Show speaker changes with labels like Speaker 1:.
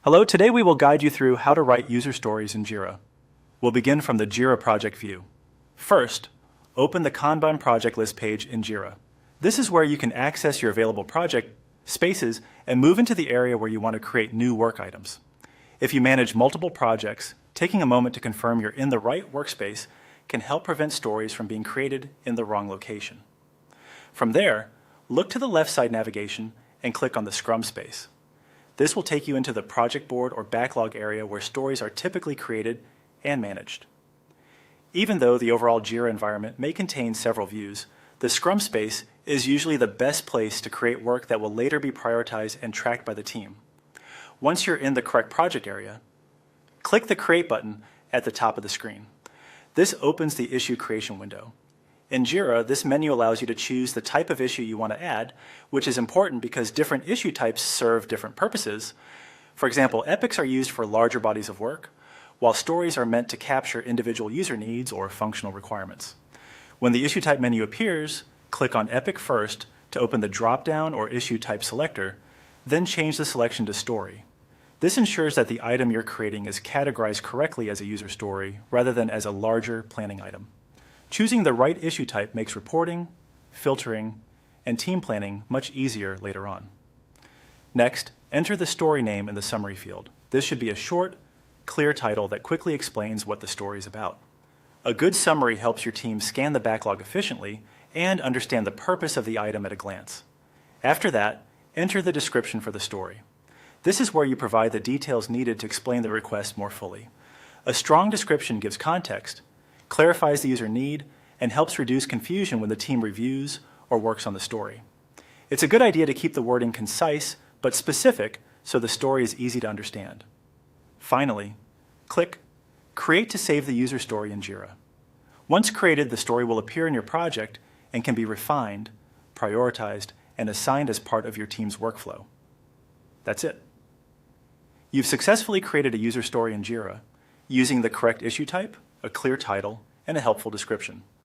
Speaker 1: Hello, today we will guide you through how to write user stories in Jira. We'll begin from the Jira project view. First, open the Kanban project list page in Jira. This is where you can access your available project spaces and move into the area where you want to create new work items. If you manage multiple projects, taking a moment to confirm you're in the right workspace can help prevent stories from being created in the wrong location. From there, look to the left side navigation and click on the Scrum space. This will take you into the project board or backlog area where stories are typically created and managed. Even though the overall Jira environment may contain several views, the Scrum space is usually the best place to create work that will later be prioritized and tracked by the team. Once you're in the correct project area, click the Create button at the top of the screen. This opens the issue creation window. In Jira, this menu allows you to choose the type of issue you want to add, which is important because different issue types serve different purposes. For example, epics are used for larger bodies of work, while stories are meant to capture individual user needs or functional requirements. When the issue type menu appears, click on Epic first to open the drop-down or issue type selector, then change the selection to Story. This ensures that the item you're creating is categorized correctly as a user story rather than as a larger planning item. Choosing the right issue type makes reporting, filtering, and team planning much easier later on. Next, enter the story name in the summary field. This should be a short, clear title that quickly explains what the story is about. A good summary helps your team scan the backlog efficiently and understand the purpose of the item at a glance. After that, enter the description for the story. This is where you provide the details needed to explain the request more fully. A strong description gives context, clarifies the user need, and helps reduce confusion when the team reviews or works on the story. It's a good idea to keep the wording concise but specific so the story is easy to understand. Finally, click Create to save the user story in Jira. Once created, the story will appear in your project and can be refined, prioritized, and assigned as part of your team's workflow. That's it. You've successfully created a user story in Jira using the correct issue type, a clear title, and a helpful description.